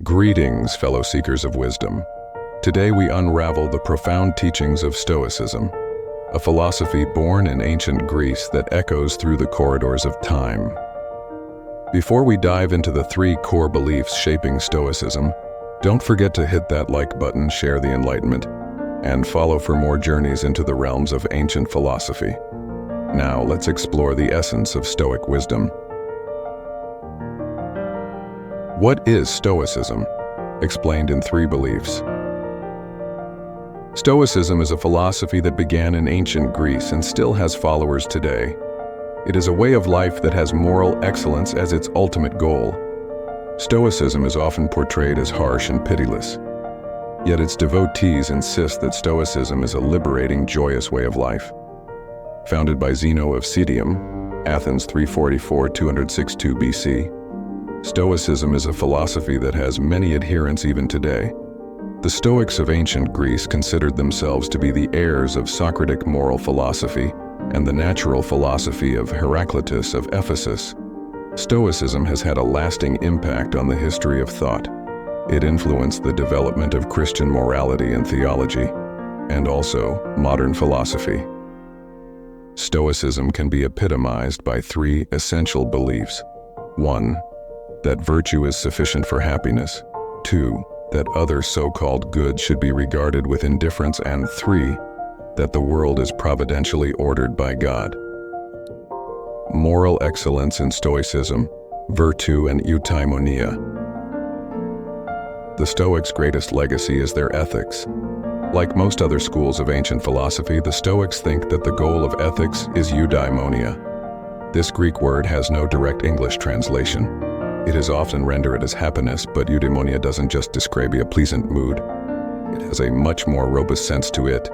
Greetings, fellow seekers of wisdom. Today we unravel the profound teachings of Stoicism, a philosophy born in ancient Greece that echoes through the corridors of time. Before we dive into the three core beliefs shaping Stoicism, don't forget to hit that like button, share the enlightenment, and follow for more journeys into the realms of ancient philosophy. Now let's explore the essence of Stoic wisdom. What is Stoicism? Explained in three beliefs. Stoicism is a philosophy that began in ancient Greece and still has followers today. It is a way of life that has moral excellence as its ultimate goal. Stoicism is often portrayed as harsh and pitiless. Yet its devotees insist that Stoicism is a liberating, joyous way of life. Founded by Zeno of Citium, Athens 344-262 BC, Stoicism is a philosophy that has many adherents even today. The Stoics of ancient Greece considered themselves to be the heirs of Socratic moral philosophy and the natural philosophy of Heraclitus of Ephesus. Stoicism has had a lasting impact on the history of thought. It influenced the development of Christian morality and theology, and also modern philosophy. Stoicism can be epitomized by three essential beliefs. 1. That virtue is sufficient for happiness. 2. That other so-called good should be regarded with indifference. And 3. That the world is providentially ordered by God. Moral excellence in Stoicism, virtue and eudaimonia. The Stoics' greatest legacy is their ethics. Like most other schools of ancient philosophy, the Stoics think that the goal of ethics is eudaimonia. This Greek word has no direct English translation. It is often rendered as happiness, but eudaimonia doesn't just describe a pleasant mood. It has a much more robust sense to it.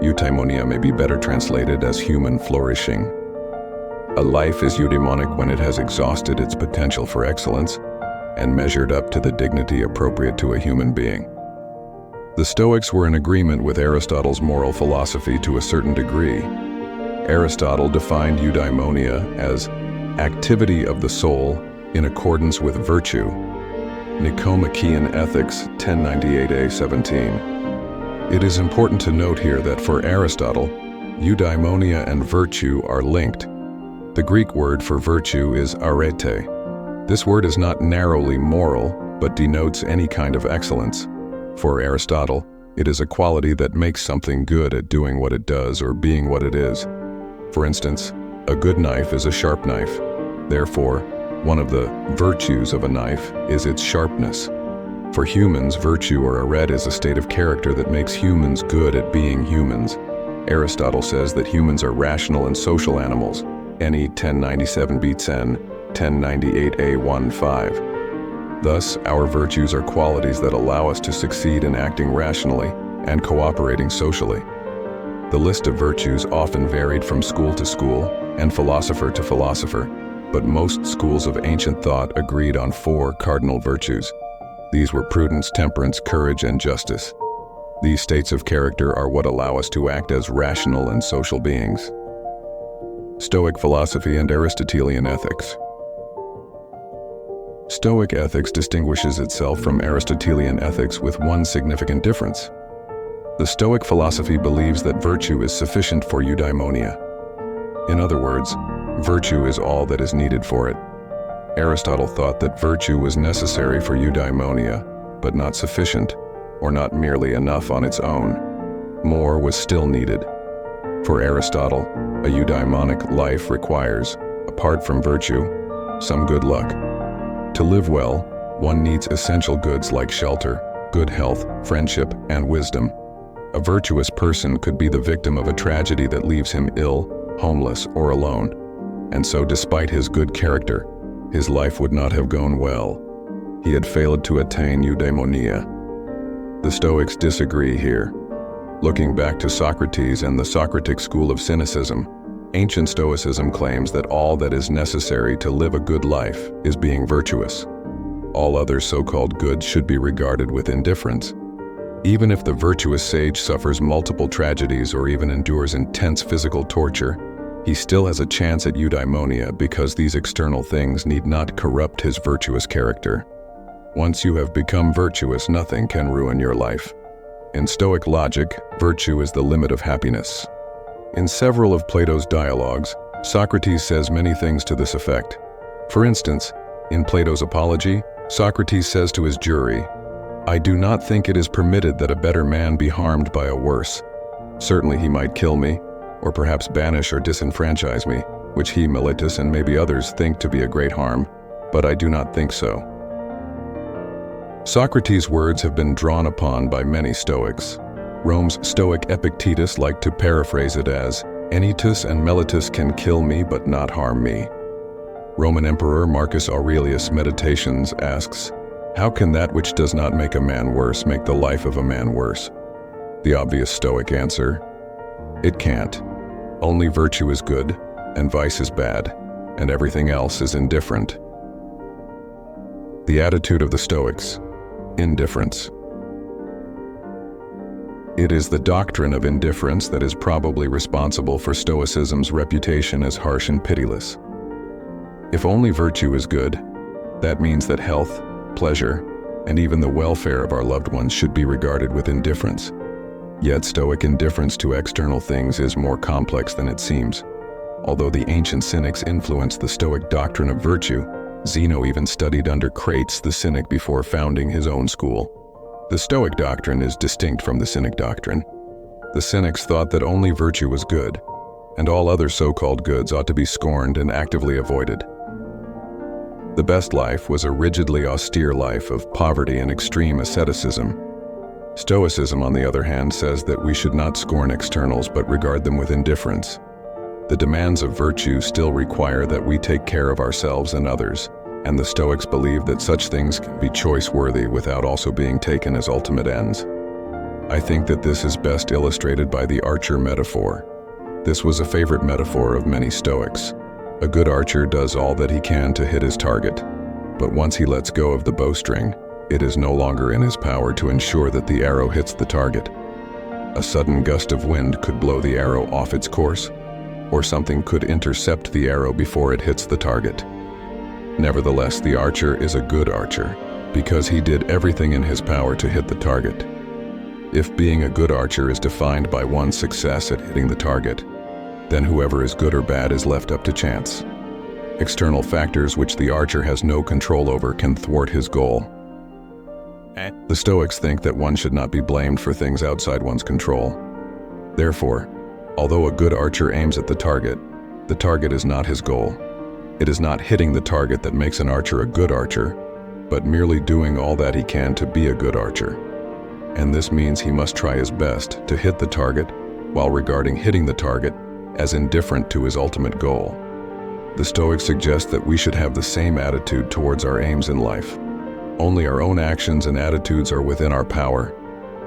Eudaimonia may be better translated as human flourishing. A life is eudaimonic when it has exhausted its potential for excellence and measured up to the dignity appropriate to a human being. The Stoics were in agreement with Aristotle's moral philosophy to a certain degree. Aristotle defined eudaimonia as activity of the soul in accordance with virtue. Nicomachean Ethics 1098a-17. It is important to note here that for Aristotle, eudaimonia and virtue are linked. The Greek word for virtue is arete. This word is not narrowly moral, but denotes any kind of excellence. For Aristotle, it is a quality that makes something good at doing what it does or being what it is. For instance, a good knife is a sharp knife. Therefore, one of the virtues of a knife is its sharpness. For humans, virtue or arete is a state of character that makes humans good at being humans. Aristotle says that humans are rational and social animals. NE 1097b10, 1098a15. Thus, our virtues are qualities that allow us to succeed in acting rationally and cooperating socially. The list of virtues often varied from school to school and philosopher to philosopher, but most schools of ancient thought agreed on 4 cardinal virtues. These were prudence, temperance, courage, and justice. These states of character are what allow us to act as rational and social beings. Stoic philosophy and Aristotelian ethics. Stoic ethics distinguishes itself from Aristotelian ethics with one significant difference. The Stoic philosophy believes that virtue is sufficient for eudaimonia. In other words, virtue is all that is needed for it. Aristotle thought that virtue was necessary for eudaimonia, but not sufficient, or not merely enough on its own. More was still needed. For Aristotle, a eudaimonic life requires, apart from virtue, some good luck. To live well, one needs essential goods like shelter, good health, friendship, and wisdom. A virtuous person could be the victim of a tragedy that leaves him ill, homeless, or alone. And so despite his good character, his life would not have gone well. He had failed to attain eudaimonia. The Stoics disagree here. Looking back to Socrates and the Socratic school of cynicism, ancient Stoicism claims that all that is necessary to live a good life is being virtuous. All other so-called goods should be regarded with indifference. Even if the virtuous sage suffers multiple tragedies or even endures intense physical torture, he still has a chance at eudaimonia because these external things need not corrupt his virtuous character. Once you have become virtuous, nothing can ruin your life. In Stoic logic, virtue is the limit of happiness. In several of Plato's dialogues, Socrates says many things to this effect. For instance, in Plato's Apology, Socrates says to his jury, "I do not think it is permitted that a better man be harmed by a worse. Certainly he might kill me, or perhaps banish or disenfranchise me, which he, Miletus, and maybe others think to be a great harm, but I do not think so." Socrates' words have been drawn upon by many Stoics. Rome's Stoic Epictetus liked to paraphrase it as, "Anytus and Miletus can kill me but not harm me." Roman Emperor Marcus Aurelius' Meditations asks, "How can that which does not make a man worse make the life of a man worse?" The obvious Stoic answer, it can't. Only virtue is good, and vice is bad, and everything else is indifferent. The attitude of the Stoics, indifference. It is the doctrine of indifference that is probably responsible for Stoicism's reputation as harsh and pitiless. If only virtue is good, that means that health, pleasure, and even the welfare of our loved ones should be regarded with indifference. Yet Stoic indifference to external things is more complex than it seems. Although the ancient Cynics influenced the Stoic doctrine of virtue, Zeno even studied under Crates the Cynic before founding his own school. The Stoic doctrine is distinct from the Cynic doctrine. The Cynics thought that only virtue was good, and all other so-called goods ought to be scorned and actively avoided. The best life was a rigidly austere life of poverty and extreme asceticism. Stoicism, on the other hand, says that we should not scorn externals but regard them with indifference. The demands of virtue still require that we take care of ourselves and others, and the Stoics believe that such things can be choice-worthy without also being taken as ultimate ends. I think that this is best illustrated by the archer metaphor. This was a favorite metaphor of many Stoics. A good archer does all that he can to hit his target, but once he lets go of the bowstring, it is no longer in his power to ensure that the arrow hits the target. A sudden gust of wind could blow the arrow off its course, or something could intercept the arrow before it hits the target. Nevertheless, the archer is a good archer, because he did everything in his power to hit the target. If being a good archer is defined by one's success at hitting the target, then whoever is good or bad is left up to chance. External factors which the archer has no control over can thwart his goal. The Stoics think that one should not be blamed for things outside one's control. Therefore, although a good archer aims at the target is not his goal. It is not hitting the target that makes an archer a good archer, but merely doing all that he can to be a good archer. And this means he must try his best to hit the target while regarding hitting the target as indifferent to his ultimate goal. The Stoics suggest that we should have the same attitude towards our aims in life. Only our own actions and attitudes are within our power,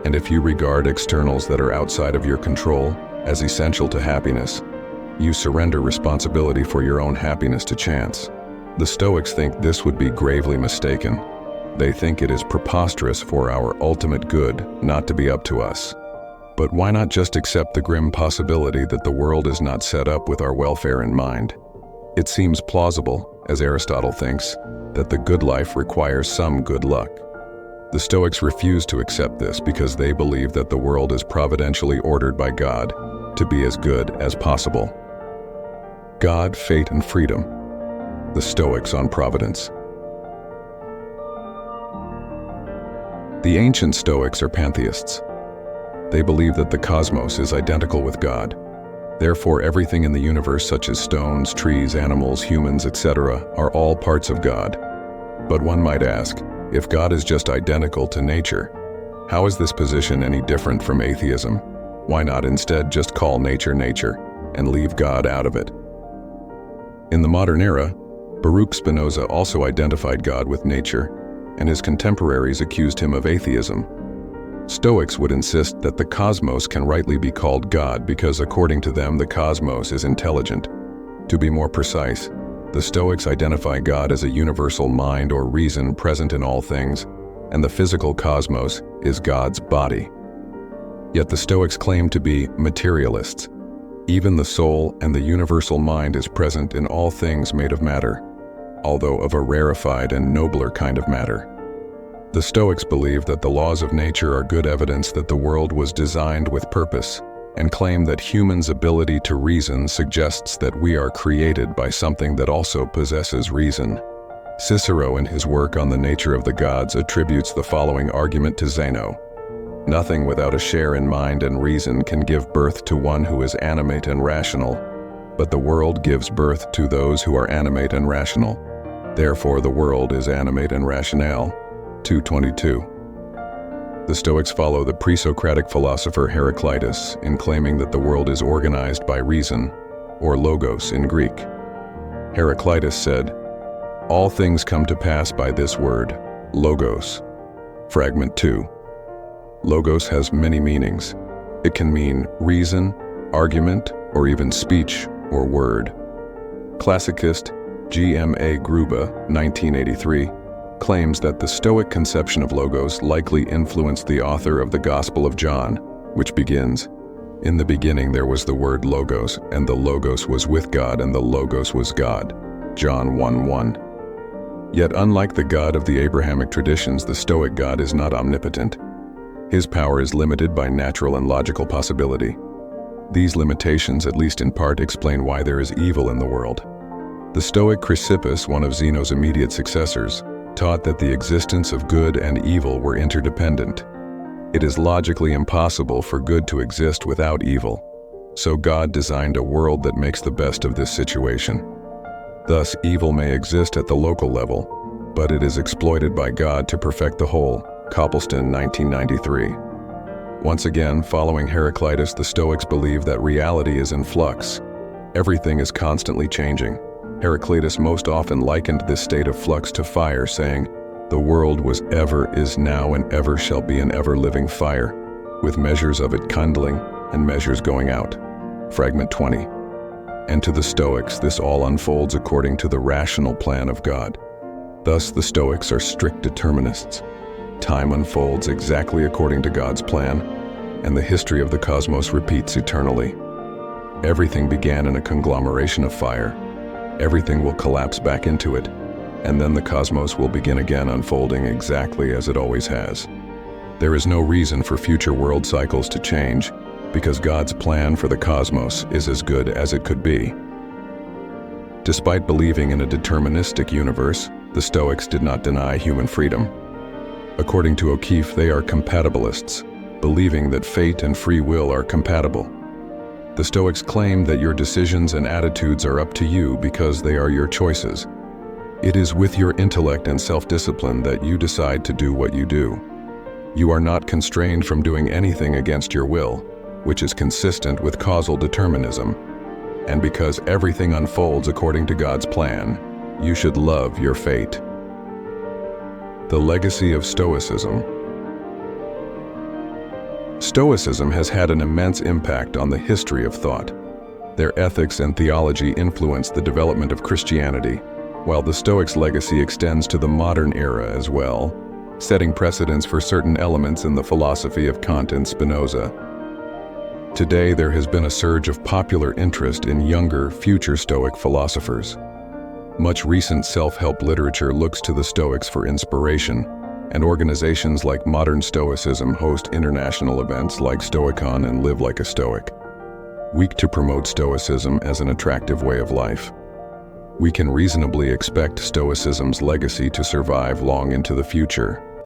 and if you regard externals that are outside of your control as essential to happiness, you surrender responsibility for your own happiness to chance. The Stoics think this would be gravely mistaken. They think it is preposterous for our ultimate good not to be up to us. But why not just accept the grim possibility that the world is not set up with our welfare in mind? It seems plausible, as Aristotle thinks, that the good life requires some good luck. The Stoics refuse to accept this because they believe that the world is providentially ordered by God to be as good as possible. God, fate, and freedom. The Stoics on providence. The ancient Stoics are pantheists. They believe that the cosmos is identical with God. Therefore, everything in the universe, such as stones, trees, animals, humans, etc., are all parts of God. But one might ask, if God is just identical to nature, how is this position any different from atheism? Why not instead just call nature nature and leave God out of it? In the modern era, Baruch Spinoza also identified God with nature, and his contemporaries accused him of atheism. Stoics would insist that the cosmos can rightly be called God because according to them the cosmos is intelligent. To be more precise, the Stoics identify God as a universal mind or reason present in all things, and the physical cosmos is God's body. Yet the Stoics claim to be materialists. Even the soul and the universal mind is present in all things made of matter, although of a rarefied and nobler kind of matter. The Stoics believe that the laws of nature are good evidence that the world was designed with purpose, and claim that humans' ability to reason suggests that we are created by something that also possesses reason. Cicero, in his work on the nature of the gods, attributes the following argument to Zeno: "Nothing without a share in mind and reason can give birth to one who is animate and rational, but the world gives birth to those who are animate and rational. Therefore the world is animate and rationale." 222. The Stoics follow the pre-Socratic philosopher Heraclitus in claiming that the world is organized by reason, or logos in Greek. Heraclitus said, "All things come to pass by this word, logos." Fragment 2. Logos has many meanings. It can mean reason, argument, or even speech or word. Classicist G.M.A. Gruber, 1983, claims that the Stoic conception of logos likely influenced the author of the Gospel of John, which begins, "In the beginning there was the word logos, and the logos was with God, and the logos was God." John 1:1. Yet unlike the God of the Abrahamic traditions, the Stoic God is not omnipotent. His power is limited by natural and logical possibility. These limitations, at least in part, explain why there is evil in the world. The Stoic Chrysippus, one of Zeno's immediate successors, taught that the existence of good and evil were interdependent. It is logically impossible for good to exist without evil, so God designed a world that makes the best of this situation. Thus, evil may exist at the local level, but it is exploited by God to perfect the whole. Copleston, 1993. Once again, following Heraclitus, the Stoics believe that reality is in flux. Everything is constantly changing. Heraclitus most often likened this state of flux to fire, saying, "The world was ever, is now, and ever shall be an ever-living fire, with measures of it kindling and measures going out." Fragment 20. And to the Stoics, this all unfolds according to the rational plan of God. Thus, the Stoics are strict determinists. Time unfolds exactly according to God's plan, and the history of the cosmos repeats eternally. Everything began in a conglomeration of fire. Everything will collapse back into it, and then the cosmos will begin again, unfolding exactly as it always has. There is no reason for future world cycles to change, because God's plan for the cosmos is as good as it could be. Despite believing in a deterministic universe, the Stoics did not deny human freedom. According to O'Keefe, they are compatibilists, believing that fate and free will are compatible. The Stoics claim that your decisions and attitudes are up to you because they are your choices. It is with your intellect and self-discipline that you decide to do what you do. You are not constrained from doing anything against your will, which is consistent with causal determinism. And because everything unfolds according to God's plan, you should love your fate. The legacy of Stoicism. Stoicism has had an immense impact on the history of thought. Their ethics and theology influenced the development of Christianity, while the Stoics' legacy extends to the modern era as well, setting precedents for certain elements in the philosophy of Kant and Spinoza. Today, there has been a surge of popular interest in younger, future Stoic philosophers. Much recent self-help literature looks to the Stoics for inspiration, and organizations like Modern Stoicism host international events like Stoicon and Live Like a Stoic. Week to promote Stoicism as an attractive way of life. We can reasonably expect Stoicism's legacy to survive long into the future.